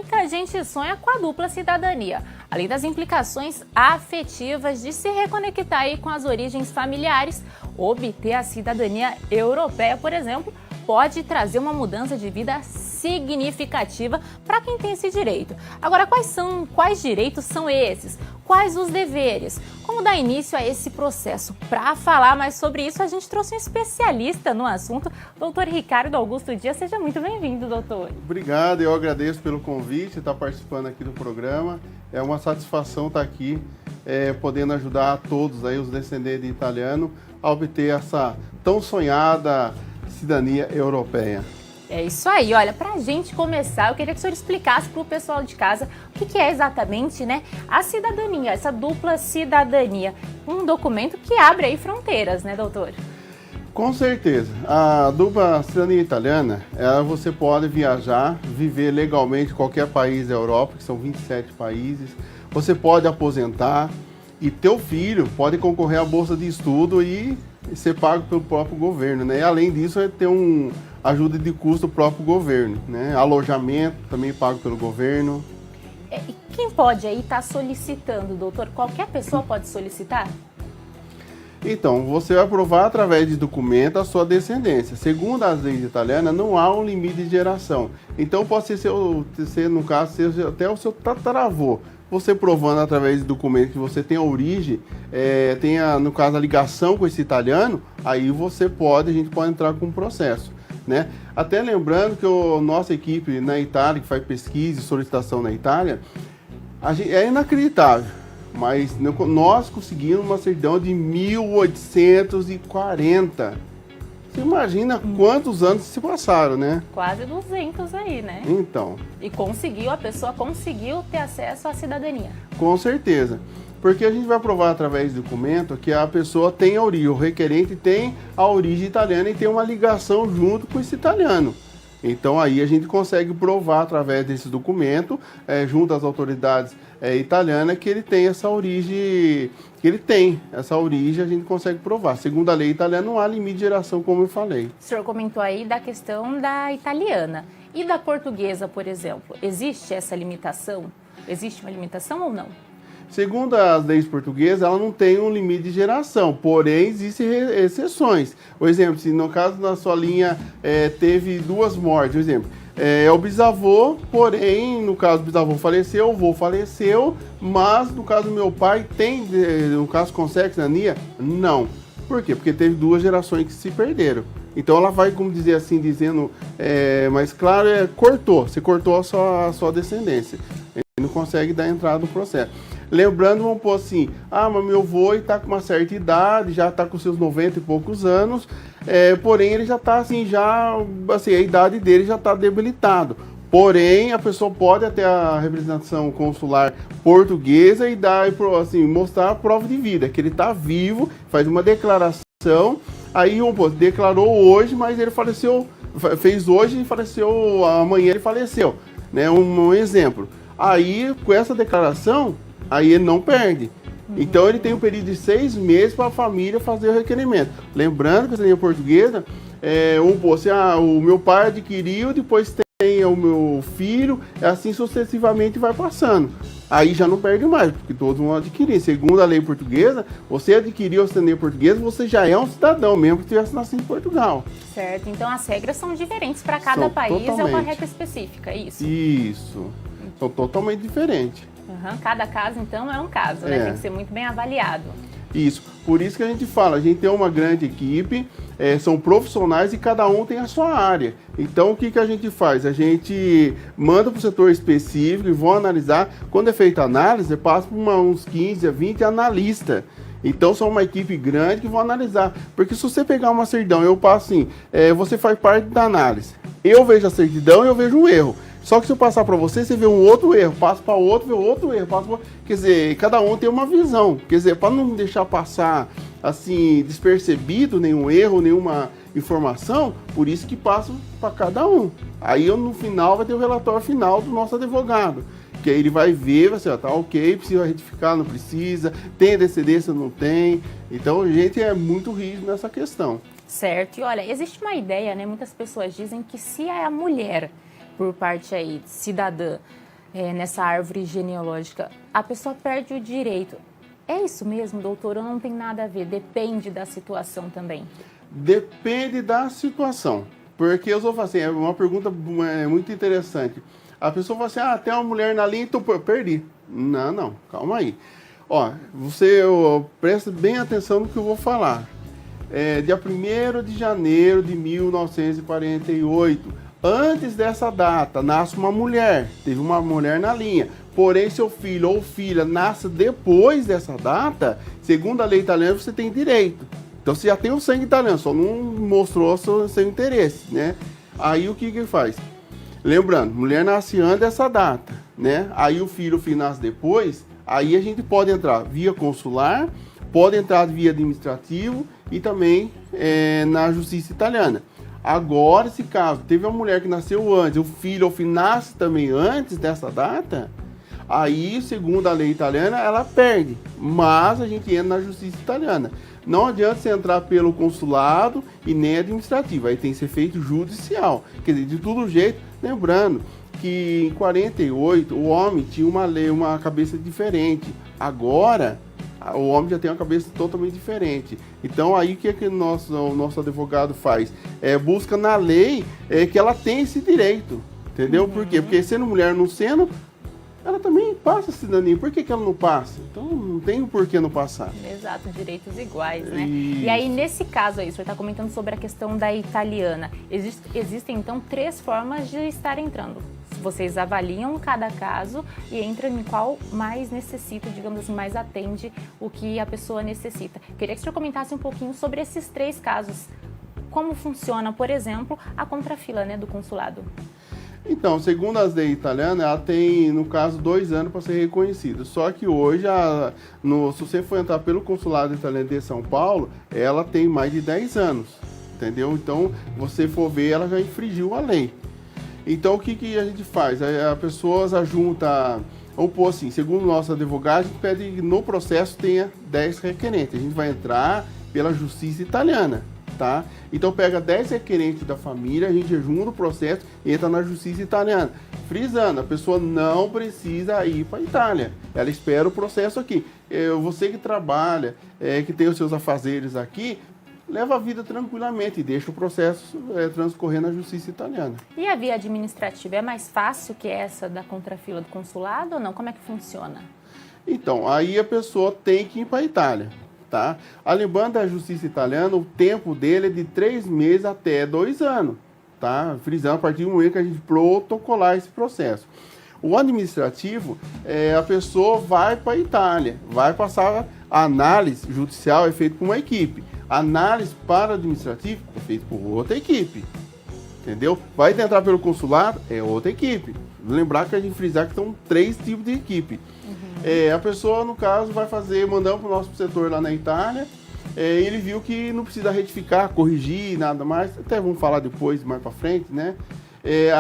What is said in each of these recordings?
muita gente sonha com a dupla cidadania, além das implicações afetivas de se reconectar aí com as origens familiares. Obter a cidadania europeia, por exemplo, pode trazer uma mudança de vida significativa para quem tem esse direito. Agora, quais direitos são esses? Quais os deveres? Como dar início a esse processo? Para falar mais sobre isso, a gente trouxe um especialista no assunto, doutor Ricardo Augusto Dias. Seja muito bem-vindo, doutor. Obrigado, eu agradeço pelo convite, estar participando aqui do programa. É uma satisfação estar aqui, podendo ajudar a todos, aí, os descendentes de italiano, a obter essa tão sonhada cidadania europeia. É isso aí. Olha, para a gente começar, eu queria que o senhor explicasse para o pessoal de casa o que é exatamente, né, a cidadania, essa dupla cidadania. Um documento que abre aí fronteiras, né, doutor? Com certeza. A dupla cidadania italiana, você pode viajar, viver legalmente em qualquer país da Europa, que são 27 países. Você pode aposentar e teu filho pode concorrer à bolsa de estudo e ser pago pelo próprio governo, né? E, além disso, vai ter ajuda de custo do próprio governo, né? Alojamento também pago pelo governo. E quem pode aí estar solicitando, doutor? Qualquer pessoa pode solicitar? Então, você vai provar através de documento a sua descendência. Segundo as leis italianas, não há um limite de geração. Então, pode ser no caso, seja até o seu tataravô. Você provando através de documento que você tem a origem, no caso, a ligação com esse italiano, aí a gente pode entrar com um processo, né? Até lembrando que a nossa equipe na Itália, que faz pesquisa e solicitação na Itália, é inacreditável, mas nós conseguimos uma certidão de 1840. Você imagina quantos anos se passaram, né? Quase 200 aí, né? Então. E a pessoa conseguiu ter acesso à cidadania. Com certeza. Porque a gente vai provar através do documento que a pessoa tem a origem, o requerente tem a origem italiana e tem uma ligação junto com esse italiano. Então aí a gente consegue provar através desse documento, junto às autoridades italianas, que ele tem essa origem, a gente consegue provar. Segundo a lei italiana, não há limite de geração, como eu falei. O senhor comentou aí da questão da italiana. E da portuguesa, por exemplo, existe essa limitação? Existe uma limitação ou não? Segundo as leis portuguesas, ela não tem um limite de geração, porém existem exceções. Por exemplo, se no caso da sua linha teve 2 mortes, por exemplo, o bisavô, porém, no caso do bisavô faleceu, o avô faleceu, mas no caso do meu pai, no caso consegue cidadania? Não. Por quê? Porque teve 2 gerações que se perderam. Então ela vai, como dizer assim, dizendo mais claro, você cortou a sua descendência. Ele não consegue dar entrada no processo. Lembrando, vamos pôr assim, mas meu avô está com uma certa idade, já está com seus 90 e poucos anos, porém ele já está assim, a idade dele já está debilitado. Porém, a pessoa pode até a representação consular portuguesa e mostrar a prova de vida, que ele está vivo, faz uma declaração, aí declarou hoje, mas ele faleceu, fez hoje e faleceu, amanhã ele faleceu, né? Um exemplo. Aí, com essa declaração, aí ele não perde. Então ele tem um período de 6 meses para a família fazer o requerimento. Lembrando que a cidadania portuguesa, o meu pai adquiriu, depois tem o meu filho, assim sucessivamente vai passando. Aí já não perde mais, porque todos vão adquirir. Segundo a lei portuguesa, você adquiriu a cidadania portuguesa, você já é um cidadão, mesmo que tivesse nascido em Portugal. Certo, então as regras são diferentes para cada país, totalmente. É uma regra específica, é isso? Isso, são totalmente diferentes. Cada caso, então, é um caso, né? Tem que ser muito bem avaliado. Isso, por isso que a gente fala, a gente tem uma grande equipe, são profissionais e cada um tem a sua área. Então, o que a gente faz? A gente manda para o setor específico e vão analisar. Quando é feita a análise, passa por uns 15 a 20 analistas. Então, são uma equipe grande que vão analisar. Porque se você pegar uma certidão, eu passo assim, você faz parte da análise. Eu vejo a certidão e eu vejo um erro. Só que se eu passar para você, você vê um outro erro, passa para outro, vê outro erro, quer dizer, cada um tem uma visão. Quer dizer, para não deixar passar assim despercebido nenhum erro, nenhuma informação, por isso que passa para cada um. Aí no final vai ter o relatório final do nosso advogado, que aí ele vai ver, vai ser, tá ok, precisa retificar, não precisa, tem descendência, não tem. Então a gente é muito rígido nessa questão. Certo, e olha, existe uma ideia, né? Muitas pessoas dizem que se a mulher, por parte aí cidadã, nessa árvore genealógica, a pessoa perde o direito. É isso mesmo, doutor, ou não tem nada a ver? Depende da situação também? Depende da situação. Porque eu vou fazer, é uma pergunta muito interessante. A pessoa fala assim, tem uma mulher na linha, então eu perdi. Não, calma aí. Presta bem atenção no que eu vou falar. Dia 1º de janeiro de 1948, antes dessa data, nasce uma mulher, teve uma mulher na linha. Porém, seu filho ou filha nasce depois dessa data, segundo a lei italiana, você tem direito. Então, você já tem o sangue italiano, só não mostrou seu interesse, né? Aí, o que faz? Lembrando, mulher nasce antes dessa data, né? Aí, o filho nasce depois, aí a gente pode entrar via consular, pode entrar via administrativo e também na justiça italiana. Agora, se caso teve uma mulher que nasceu antes, o filho ou filha nasce também antes dessa data, aí, segundo a lei italiana, ela perde, mas a gente entra na justiça italiana. Não adianta você entrar pelo consulado e nem administrativo, aí tem que ser feito judicial. Quer dizer, de todo jeito, lembrando que em 48 o homem tinha uma cabeça diferente. Agora, o homem já tem uma cabeça totalmente diferente. Então, aí o que o nosso advogado faz? Busca na lei que ela tem esse direito. Entendeu? Por quê? Porque sendo mulher não sendo, ela também passa a cidadania. Por que ela não passa? Então, não tem o porquê não passar. Exato, direitos iguais, né? Isso. E aí, nesse caso aí, o senhor está comentando sobre a questão da italiana. Existem, então, 3 formas de estar entrando. Vocês avaliam cada caso e entram em qual mais necessita, digamos assim, mais atende o que a pessoa necessita. Queria que o senhor comentasse um pouquinho sobre esses 3 casos. Como funciona, por exemplo, a contrafila, né, do consulado? Então, segundo as leis italianas, ela tem, no caso, 2 anos para ser reconhecida. Só que hoje, se você for entrar pelo consulado italiano de São Paulo, ela tem mais de 10 anos, entendeu? Então, você for ver, ela já infringiu a lei. Então, o que a gente faz? A pessoa junta, vamos pôr assim, segundo o nosso advogado, a gente pede que no processo tenha 10 requerentes. A gente vai entrar pela justiça italiana. Tá? Então pega 10 requerentes da família, a gente junta o processo e entra na justiça italiana. Frisando, a pessoa não precisa ir para a Itália, ela espera o processo aqui. Você que trabalha, que tem os seus afazeres aqui, leva a vida tranquilamente e deixa o processo transcorrer na justiça italiana. E a via administrativa é mais fácil que essa da contrafila do consulado ou não? Como é que funciona? Então, aí a pessoa tem que ir para a Itália. Tá? Lembrando da justiça italiana, o tempo dele é de 3 meses até 2 anos. Tá? Frisando, a partir do momento que a gente protocolar esse processo. O administrativo, a pessoa vai para a Itália, vai passar a análise judicial, é feita por uma equipe. A análise para o administrativo é feita por outra equipe. Entendeu? Vai tentar pelo consulado, é outra equipe. Lembrar que a gente frisar que são 3 tipos de equipe. A pessoa, no caso, vai mandamos para o nosso setor lá na Itália, ele viu que não precisa retificar, corrigir, nada mais, até vamos falar depois, mais para frente, né?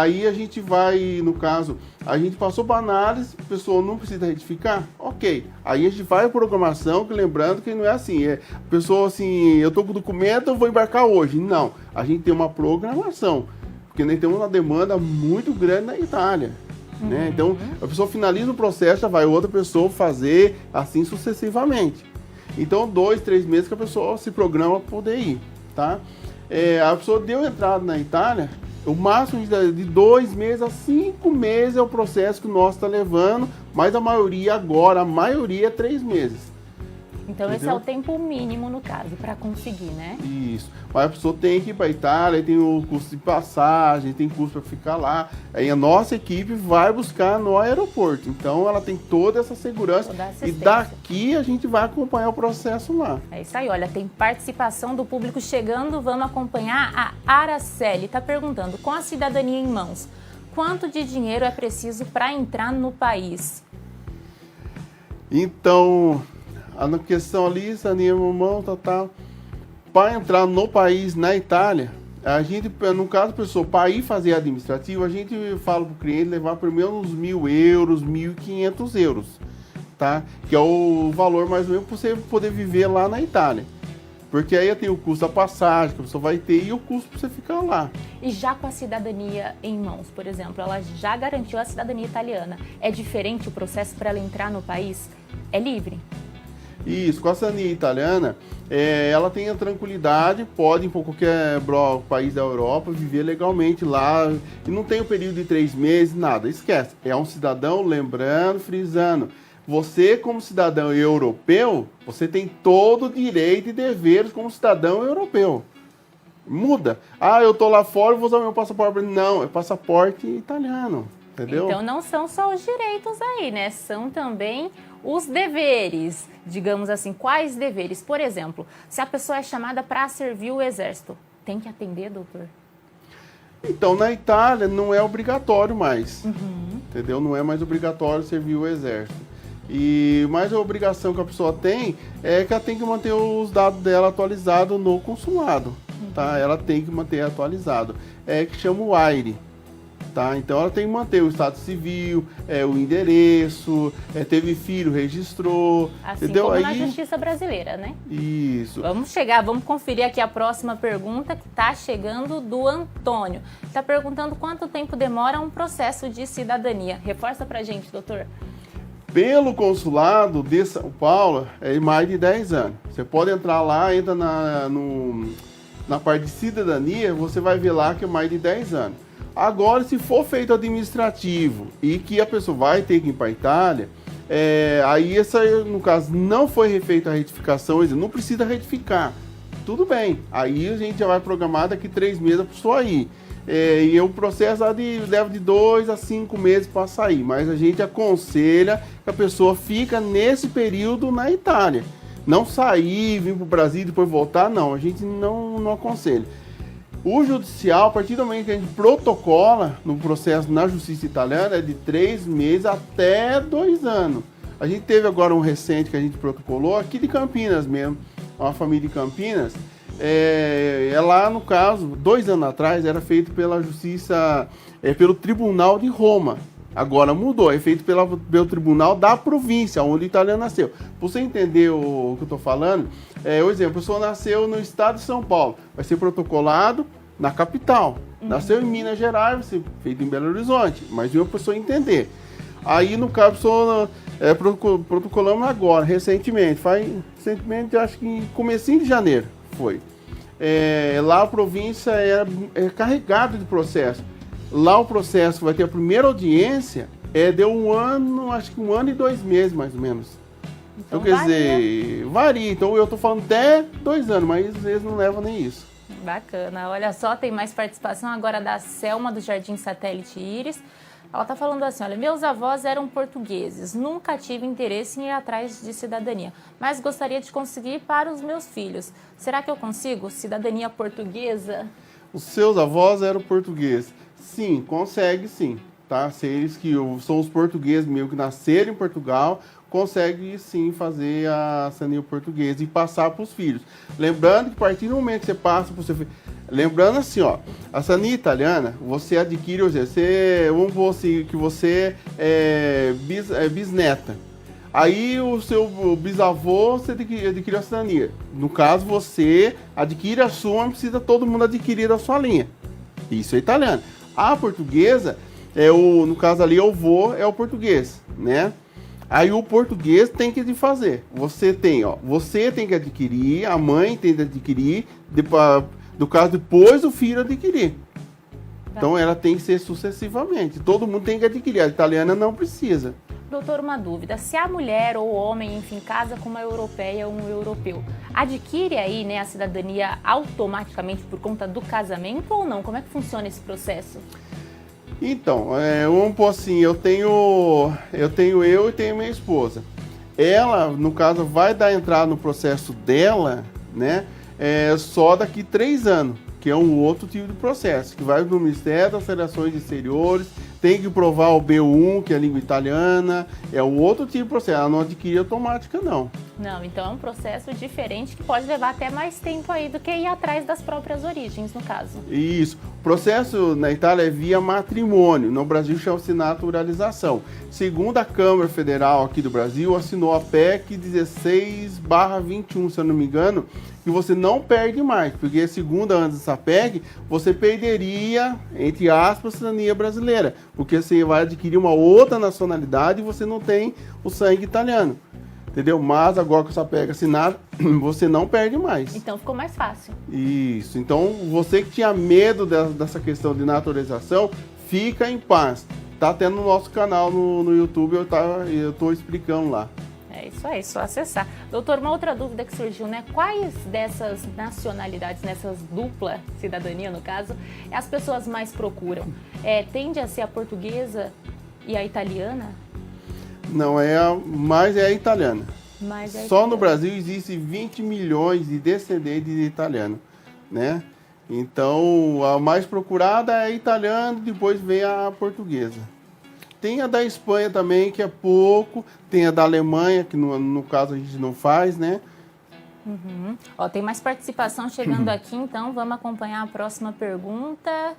Aí a gente vai, no caso, a gente passou para análise, a pessoa não precisa retificar, ok. Aí a gente vai a programação, que lembrando que não é assim, a pessoa assim, eu estou com o documento, eu vou embarcar hoje. Não, a gente tem uma programação, porque nós temos uma demanda muito grande na Itália. Né? Então, a pessoa finaliza o processo, já vai outra pessoa fazer, assim sucessivamente. Então, 2, 3 meses que a pessoa se programa para poder ir, tá? A pessoa deu entrada na Itália, o máximo de 2 meses a 5 meses é o processo que nós está levando, mas a maioria é 3 meses. Então, entendeu? Esse é o tempo mínimo, no caso, para conseguir, né? Isso. Mas a pessoa tem que ir para a Itália, tem o custo de passagem, tem custo para ficar lá. Aí a nossa equipe vai buscar no aeroporto. Então, ela tem toda essa segurança. E daqui a gente vai acompanhar o processo lá. É isso aí. Olha, tem participação do público chegando. Vamos acompanhar. A Araceli está perguntando, com a cidadania em mãos, quanto de dinheiro é preciso para entrar no país? Então, a questão ali, cidadania em mãos, tal. Para entrar no país, na Itália, a gente, no caso, a pessoa, para ir fazer administrativo, a gente fala para o cliente levar primeiro uns 1.000 euros, 1.500 euros, tá? Que é o valor mais ou menos para você poder viver lá na Itália. Porque aí tem o custo da passagem que a pessoa vai ter e o custo para você ficar lá. E já com a cidadania em mãos, por exemplo, ela já garantiu a cidadania italiana. É diferente o processo para ela entrar no país? É livre? Isso, com a cidadania italiana, ela tem a tranquilidade, pode ir para qualquer país da Europa, viver legalmente lá, e não tem o período de 3 meses, nada, esquece. É um cidadão, lembrando, frisando, você como cidadão europeu, você tem todo o direito e deveres como cidadão europeu. Muda. Eu tô lá fora, vou usar meu passaporte. Não, é passaporte italiano, entendeu? Então não são só os direitos aí, né? São também os deveres, digamos assim. Quais deveres? Por exemplo, se a pessoa é chamada para servir o exército, tem que atender, doutor? Então, na Itália não é obrigatório mais, entendeu? Não é mais obrigatório servir o exército. Mas a obrigação que a pessoa tem é que ela tem que manter os dados dela atualizados no consulado, tá? Ela tem que manter atualizado. É que chama o AIRE, tá? Então ela tem que manter o estado civil, o endereço, teve filho, registrou, assim entendeu? Como na justiça brasileira, né? Isso. Vamos conferir aqui a próxima pergunta que está chegando do Antônio. Está perguntando quanto tempo demora um processo de cidadania. Reforça pra gente, doutor. Pelo consulado de São Paulo, é mais de 10 anos. Você pode entrar lá, entra na parte de cidadania, você vai ver lá que é mais de 10 anos. Agora, se for feito administrativo e que a pessoa vai ter que ir para a Itália, aí no caso, não foi refeita a retificação, não precisa retificar. Tudo bem, aí a gente já vai programar daqui 3 meses a pessoa ir. E o processo leva de 2 a 5 meses para sair, mas a gente aconselha que a pessoa fica nesse período na Itália. Não sair, vir para o Brasil e depois voltar, não, a gente não aconselha. O judicial, a partir do momento que a gente protocola no processo na justiça italiana, é de 3 meses até 2 anos. A gente teve agora um recente que a gente protocolou aqui de Campinas mesmo, uma família de Campinas. Lá no caso, 2 anos atrás, era feito pela justiça, pelo Tribunal de Roma. Agora mudou, é feito pelo Tribunal da província, onde o italiano nasceu. Para você entender o que eu estou falando, por exemplo, a pessoa nasceu no estado de São Paulo, vai ser protocolado na capital. Nasceu em Minas Gerais, vai ser feito em Belo Horizonte, mas viu a pessoa entender. Aí, no caso, a pessoa protocolamos agora, recentemente, acho que em comecinho de janeiro foi. Lá a província é carregada de processo. Lá o processo vai ter a primeira audiência, deu 1 ano, acho que 1 ano e 2 meses, mais ou menos. Então quer dizer, varia. Então eu tô falando até 2 anos, mas às vezes não leva nem isso. Bacana. Olha só, tem mais participação agora da Selma, do Jardim Satélite Íris. Ela tá falando assim, olha, meus avós eram portugueses, nunca tive interesse em ir atrás de cidadania, mas gostaria de conseguir para os meus filhos. Será que eu consigo cidadania portuguesa? Os seus avós eram portugueses. Sim, consegue sim, tá? Se eles que são os portugueses mesmo que nasceram em Portugal, consegue sim fazer a cidadania portuguesa e passar para os filhos. Lembrando que a partir do momento que você passa para o seu filho... Lembrando assim, ó, a cidadania italiana, você adquire, vamos supor assim, que você é bisneta. Aí o seu bisavô, você adquire a cidadania. No caso, você adquire a sua, não precisa todo mundo adquirir a sua linha. Isso é italiano. A portuguesa, no caso ali, o vô é o português, né? Aí o português tem que fazer. Você tem que adquirir, a mãe tem que adquirir, no caso, depois o filho adquirir. Então ela tem que ser sucessivamente. Todo mundo tem que adquirir. A italiana não precisa. Doutor, uma dúvida. Se a mulher ou o homem, enfim, casa com uma europeia ou um europeu, adquire aí, né, a cidadania automaticamente por conta do casamento ou não? Como é que funciona esse processo? Então, vamos pôr assim, eu tenho eu e tenho minha esposa. Ela, no caso, vai dar entrada no processo dela, né, só daqui 3 anos, que é um outro tipo de processo, que vai no Ministério das Relações Exteriores, tem que provar o B1, que é a língua italiana, é um outro tipo de processo, ela não adquire automática não. Não, então é um processo diferente que pode levar até mais tempo aí do que ir atrás das próprias origens, no caso. Isso. O processo na Itália é via matrimônio. No Brasil chama-se naturalização. Segundo a Câmara Federal aqui do Brasil, assinou a PEC 16/21, se eu não me engano, que você não perde mais, porque segundo antes dessa PEC, você perderia, entre aspas, a cidadania brasileira, porque você vai adquirir uma outra nacionalidade e você não tem o sangue italiano. Entendeu? Mas agora com essa PEC assinada, você não perde mais. Então ficou mais fácil. Isso. Então, você que tinha medo dessa questão de naturalização, fica em paz. Tá até no nosso canal no YouTube, eu tô explicando lá. É isso aí, só acessar. Doutor, uma outra dúvida que surgiu, né? Quais dessas nacionalidades, nessas dupla cidadania, no caso, as pessoas mais procuram? Tende a ser a portuguesa e a italiana? Não, mas é a italiana. Mas é Só no Brasil existe 20 milhões de descendentes de italiano, né? Então, a mais procurada é a italiana, depois vem a portuguesa. Tem a da Espanha também, que é pouco. Tem a da Alemanha, que no caso a gente não faz, né? Uhum. Ó, tem mais participação chegando aqui, então vamos acompanhar a próxima pergunta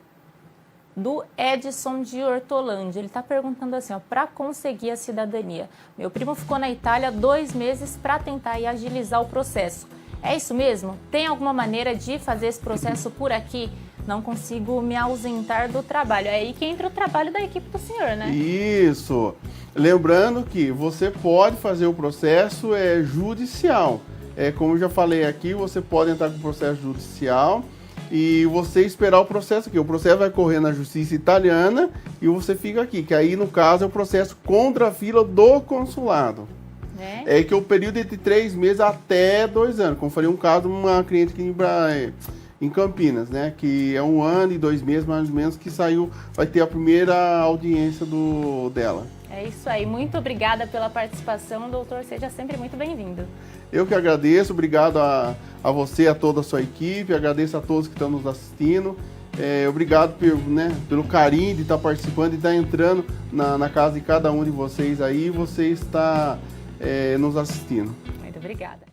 do Edson de Hortolândia. Ele está perguntando assim, ó, para conseguir a cidadania. Meu primo ficou na Itália 2 meses para tentar e agilizar o processo. É isso mesmo? Tem alguma maneira de fazer esse processo por aqui? Não consigo me ausentar do trabalho. É aí que entra o trabalho da equipe do senhor, né? Isso. Lembrando que você pode fazer o processo judicial. Como eu já falei aqui, você pode entrar com o processo judicial e você esperar o processo aqui. O processo vai correr na justiça italiana e você fica aqui, que aí no caso é o processo contra a fila do consulado. É que é o período entre 3 meses até 2 anos. Como eu falei, um caso de uma cliente aqui em Campinas, né? Que é 1 ano e 2 meses, mais ou menos, que saiu, vai ter a primeira audiência dela. É isso aí. Muito obrigada pela participação, doutor. Seja sempre muito bem-vindo. Eu que agradeço. Obrigado a você, a toda a sua equipe. Agradeço a todos que estão nos assistindo. Obrigado pelo carinho de estar participando e estar entrando na casa de cada um de vocês aí. Você está nos assistindo. Muito obrigada.